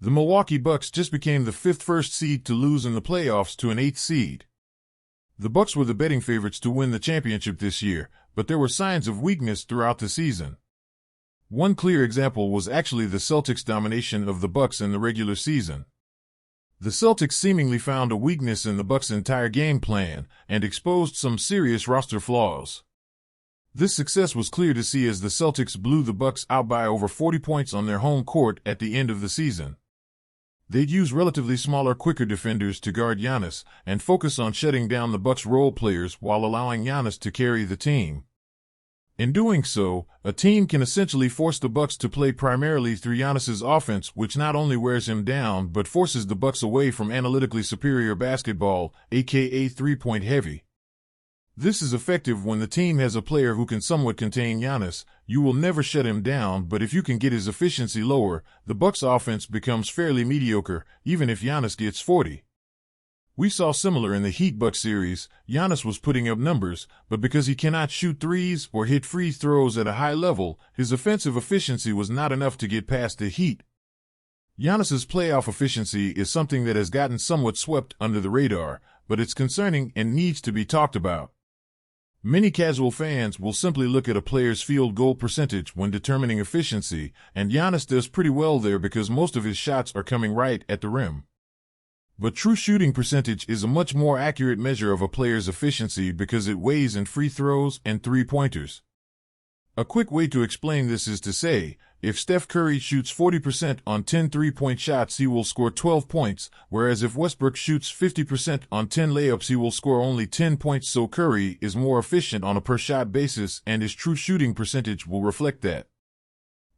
The Milwaukee Bucks just became the fifth first seed to lose in the playoffs to an eighth seed. The Bucks were the betting favorites to win the championship this year, but there were signs of weakness throughout the season. One clear example was actually the Celtics' domination of the Bucks in the regular season. The Celtics seemingly found a weakness in the Bucks' entire game plan and exposed some serious roster flaws. This success was clear to see as the Celtics blew the Bucks out by over 40 points on their home court at the end of the season. They'd use relatively smaller, quicker defenders to guard Giannis and focus on shutting down the Bucks' role players while allowing Giannis to carry the team. In doing so, a team can essentially force the Bucks to play primarily through Giannis's offense, which not only wears him down but forces the Bucks away from analytically superior basketball, aka three-point heavy. This is effective when the team has a player who can somewhat contain Giannis. You will never shut him down, but if you can get his efficiency lower, the Bucks' offense becomes fairly mediocre, even if Giannis gets 40. We saw similar in the Heat-Bucks series. Giannis was putting up numbers, but because he cannot shoot threes or hit free throws at a high level, his offensive efficiency was not enough to get past the Heat. Giannis's playoff efficiency is something that has gotten somewhat swept under the radar, but it's concerning and needs to be talked about. Many casual fans will simply look at a player's field goal percentage when determining efficiency, and Giannis does pretty well there because most of his shots are coming right at the rim. But true shooting percentage is a much more accurate measure of a player's efficiency because it weighs in free throws and three-pointers. A quick way to explain this is to say, if Steph Curry shoots 40% on 10 three-point shots, he will score 12 points, whereas if Westbrook shoots 50% on 10 layups, he will score only 10 points. So Curry is more efficient on a per-shot basis, and his true shooting percentage will reflect that.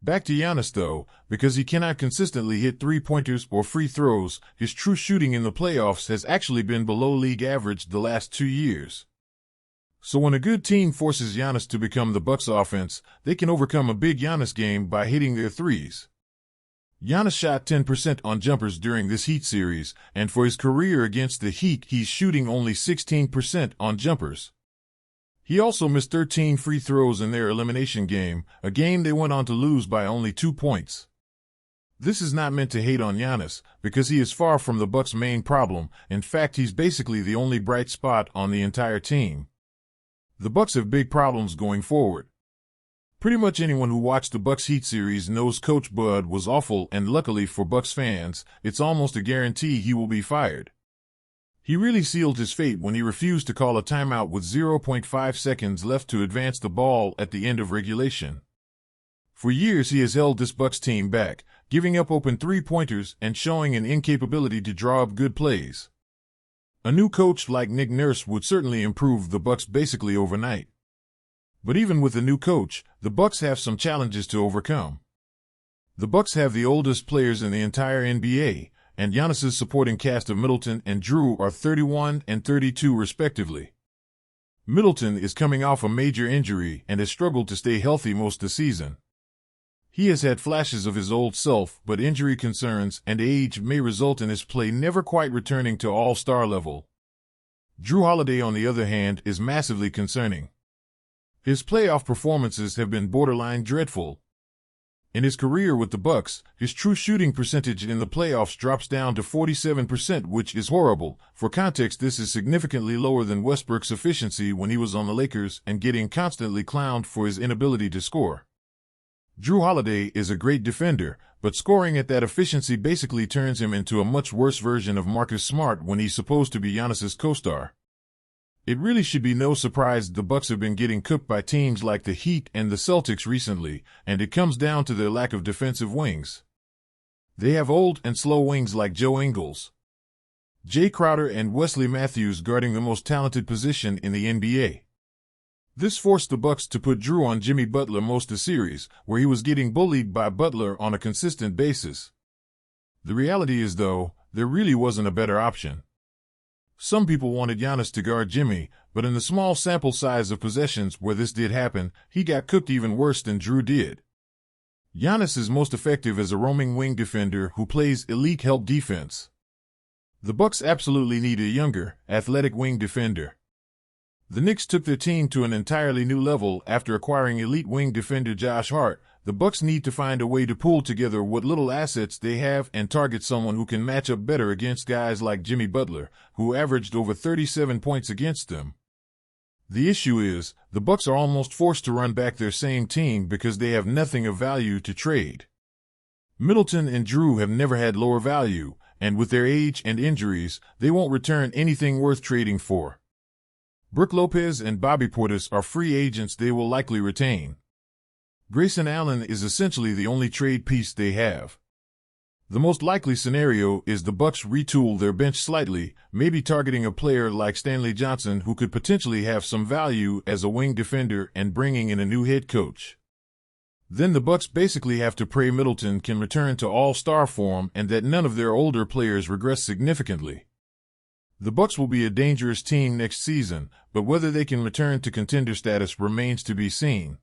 Back to Giannis, though, because he cannot consistently hit three-pointers or free throws, his true shooting in the playoffs has actually been below league average the last 2 years. So when a good team forces Giannis to become the Bucks' offense, they can overcome a big Giannis game by hitting their threes. Giannis shot 10% on jumpers during this Heat series, and for his career against the Heat, he's shooting only 16% on jumpers. He also missed 13 free throws in their elimination game, a game they went on to lose by only 2 points. This is not meant to hate on Giannis, because he is far from the Bucks' main problem. In fact, he's basically the only bright spot on the entire team. The Bucks have big problems going forward. Pretty much anyone who watched the Bucks Heat series knows Coach Bud was awful, and luckily for Bucks fans, it's almost a guarantee he will be fired. He really sealed his fate when he refused to call a timeout with 0.5 seconds left to advance the ball at the end of regulation. For years he has held this Bucks team back, giving up open three-pointers and showing an incapability to draw up good plays. A new coach like Nick Nurse would certainly improve the Bucks basically overnight. But even with a new coach, the Bucks have some challenges to overcome. The Bucks have the oldest players in the entire NBA, and Giannis's supporting cast of Middleton and Jrue are 31 and 32 respectively. Middleton is coming off a major injury and has struggled to stay healthy most of the season. He has had flashes of his old self, but injury concerns and age may result in his play never quite returning to all-star level. Jrue Holiday, on the other hand, is massively concerning. His playoff performances have been borderline dreadful. In his career with the Bucks, his true shooting percentage in the playoffs drops down to 47%, which is horrible. For context, this is significantly lower than Westbrook's efficiency when he was on the Lakers and getting constantly clowned for his inability to score. Jrue Holiday is a great defender, but scoring at that efficiency basically turns him into a much worse version of Marcus Smart when he's supposed to be Giannis's co-star. It really should be no surprise the Bucks have been getting cooked by teams like the Heat and the Celtics recently, and it comes down to their lack of defensive wings. They have old and slow wings like Joe Ingles, Jay Crowder, and Wesley Matthews guarding the most talented position in the NBA. This forced the Bucks to put Jrue on Jimmy Butler most of the series, where he was getting bullied by Butler on a consistent basis. The reality is, though, there really wasn't a better option. Some people wanted Giannis to guard Jimmy, but in the small sample size of possessions where this did happen, he got cooked even worse than Jrue did. Giannis is most effective as a roaming wing defender who plays elite help defense. The Bucks absolutely need a younger, athletic wing defender. The Knicks took their team to an entirely new level after acquiring elite wing defender Josh Hart, the Bucks need to find a way to pull together what little assets they have and target someone who can match up better against guys like Jimmy Butler, who averaged over 37 points against them. The issue is, the Bucks are almost forced to run back their same team because they have nothing of value to trade. Middleton and Jrue have never had lower value, and with their age and injuries, they won't return anything worth trading for. Brook Lopez and Bobby Portis are free agents they will likely retain. Grayson Allen is essentially the only trade piece they have. The most likely scenario is the Bucks retool their bench slightly, maybe targeting a player like Stanley Johnson who could potentially have some value as a wing defender and bringing in a new head coach. Then the Bucks basically have to pray Middleton can return to all-star form and that none of their older players regress significantly. The Bucks will be a dangerous team next season, but whether they can return to contender status remains to be seen.